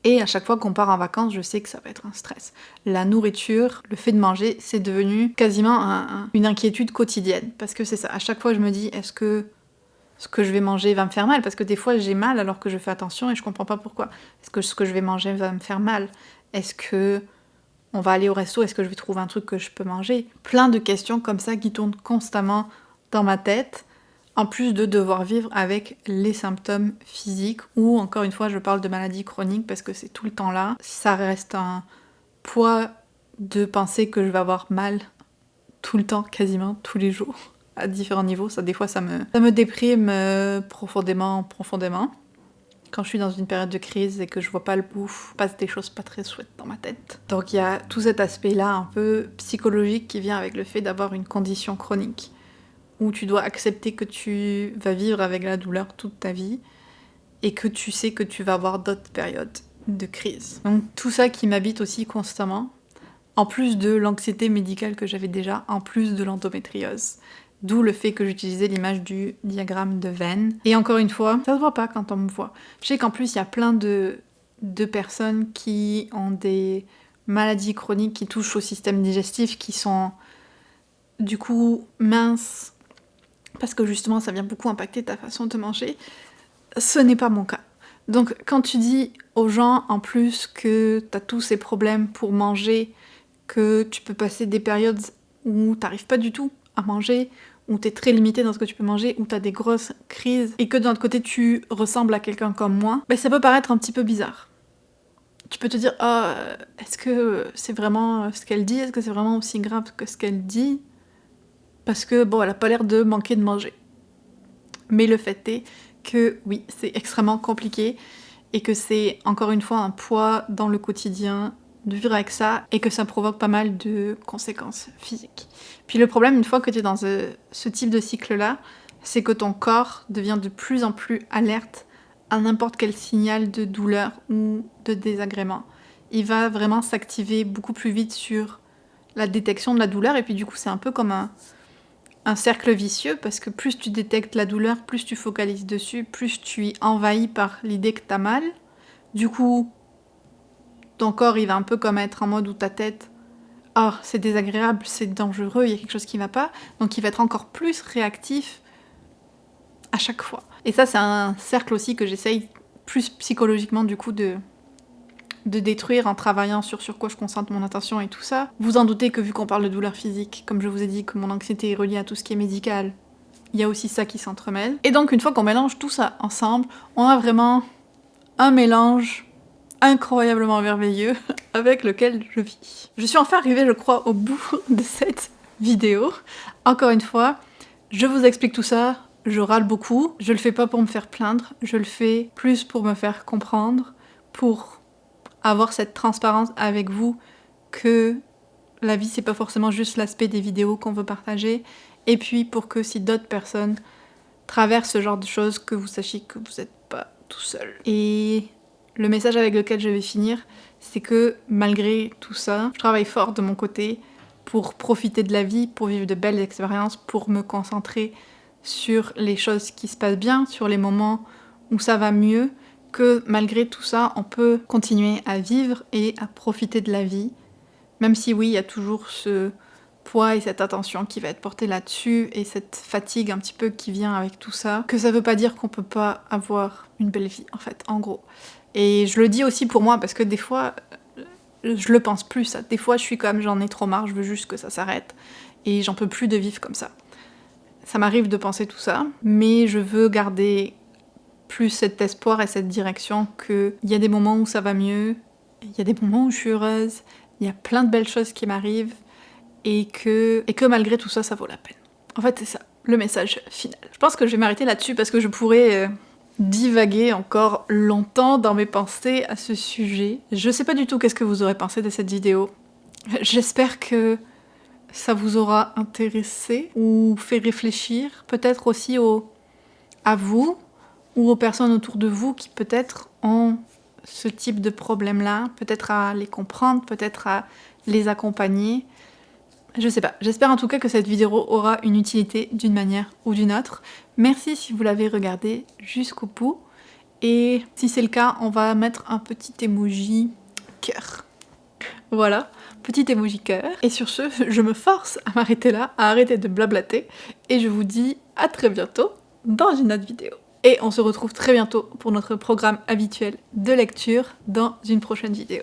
Et à chaque fois qu'on part en vacances, je sais que ça va être un stress. La nourriture, le fait de manger, c'est devenu quasiment une inquiétude quotidienne. Parce que c'est ça, à chaque fois je me dis, est-ce que ce que je vais manger va me faire mal? Parce que des fois j'ai mal alors que je fais attention et je comprends pas pourquoi. Est-ce que ce que je vais manger va me faire mal? Est-ce que on va aller au resto? Est-ce que je vais trouver un truc que je peux manger? Plein de questions comme ça qui tournent constamment dans ma tête. En plus de devoir vivre avec les symptômes physiques, ou encore une fois je parle de maladies chroniques parce que c'est tout le temps là. Ça reste un poids de penser que je vais avoir mal tout le temps, quasiment tous les jours, à différents niveaux. Ça, des fois ça me déprime profondément. Quand je suis dans une période de crise et que je vois pas le bout, passe des choses pas très chouettes dans ma tête. Donc il y a tout cet aspect-là un peu psychologique qui vient avec le fait d'avoir une condition chronique, où tu dois accepter que tu vas vivre avec la douleur toute ta vie et que tu sais que tu vas avoir d'autres périodes de crise. Donc tout ça qui m'habite aussi constamment, en plus de l'anxiété médicale que j'avais déjà, en plus de l'endométriose. D'où le fait que j'utilisais l'image du diagramme de Venn. Et encore une fois, ça se voit pas quand on me voit. Je sais qu'en plus il y a plein de personnes qui ont des maladies chroniques qui touchent au système digestif, qui sont du coup minces, parce que justement ça vient beaucoup impacter ta façon de manger. Ce n'est pas mon cas. Donc quand tu dis aux gens en plus que t'as tous ces problèmes pour manger, que tu peux passer des périodes où t'arrives pas du tout à manger, où t'es très limité dans ce que tu peux manger, où t'as des grosses crises, et que d'un autre côté tu ressembles à quelqu'un comme moi, ça peut paraître un petit peu bizarre. Tu peux te dire, est-ce que c'est vraiment ce qu'elle dit? Est-ce que c'est vraiment aussi grave que ce qu'elle dit? Parce que, elle a pas l'air de manquer de manger. Mais le fait est que, oui, c'est extrêmement compliqué et que c'est, encore une fois, un poids dans le quotidien de vivre avec ça et que ça provoque pas mal de conséquences physiques. Puis le problème, une fois que tu es dans ce type de cycle-là, c'est que ton corps devient de plus en plus alerte à n'importe quel signal de douleur ou de désagrément. Il va vraiment s'activer beaucoup plus vite sur la détection de la douleur et puis du coup, c'est un peu comme un cercle vicieux, parce que plus tu détectes la douleur, plus tu focalises dessus, plus tu es envahi par l'idée que t'as mal. Du coup, ton corps, il va un peu comme être en mode où ta tête, c'est désagréable, c'est dangereux, il y a quelque chose qui va pas, donc il va être encore plus réactif à chaque fois. Et ça, c'est un cercle aussi que j'essaye plus psychologiquement du coup de détruire en travaillant sur quoi je concentre mon attention et tout ça. Vous en doutez que vu qu'on parle de douleur physique, comme je vous ai dit que mon anxiété est reliée à tout ce qui est médical, il y a aussi ça qui s'entremêle. Et donc une fois qu'on mélange tout ça ensemble, on a vraiment un mélange incroyablement merveilleux avec lequel je vis. Je suis enfin arrivée, je crois, au bout de cette vidéo. Encore une fois, je vous explique tout ça, je râle beaucoup, je le fais pas pour me faire plaindre, je le fais plus pour me faire comprendre, pour avoir cette transparence avec vous que la vie c'est pas forcément juste l'aspect des vidéos qu'on veut partager, et puis pour que si d'autres personnes traversent ce genre de choses, que vous sachiez que vous n'êtes pas tout seul. Et le message avec lequel je vais finir, c'est que malgré tout ça, je travaille fort de mon côté pour profiter de la vie, pour vivre de belles expériences, pour me concentrer sur les choses qui se passent bien, sur les moments où ça va mieux, que malgré tout ça, on peut continuer à vivre et à profiter de la vie, même si oui, il y a toujours ce poids et cette attention qui va être portée là-dessus et cette fatigue un petit peu qui vient avec tout ça, que ça veut pas dire qu'on peut pas avoir une belle vie, en fait, en gros. Et je le dis aussi pour moi, parce que des fois, je le pense plus, ça. Des fois, je suis comme, j'en ai trop marre, je veux juste que ça s'arrête, et j'en peux plus de vivre comme ça. Ça m'arrive de penser tout ça, mais je veux garder plus cet espoir et cette direction qu'il y a des moments où ça va mieux, il y a des moments où je suis heureuse, il y a plein de belles choses qui m'arrivent, et que malgré tout ça, ça vaut la peine. En fait, c'est ça, le message final. Je pense que je vais m'arrêter là-dessus parce que je pourrais divaguer encore longtemps dans mes pensées à ce sujet. Je sais pas du tout qu'est-ce que vous aurez pensé de cette vidéo. J'espère que ça vous aura intéressé ou fait réfléchir, peut-être aussi à vous ou aux personnes autour de vous qui peut-être ont ce type de problème-là, peut-être à les comprendre, peut-être à les accompagner. Je sais pas, j'espère en tout cas que cette vidéo aura une utilité d'une manière ou d'une autre. Merci si vous l'avez regardée jusqu'au bout. Et si c'est le cas, on va mettre un petit emoji cœur. Voilà, petit emoji cœur. Et sur ce, je me force à m'arrêter là, à arrêter de blablater. Et je vous dis à très bientôt dans une autre vidéo. Et on se retrouve très bientôt pour notre programme habituel de lecture dans une prochaine vidéo.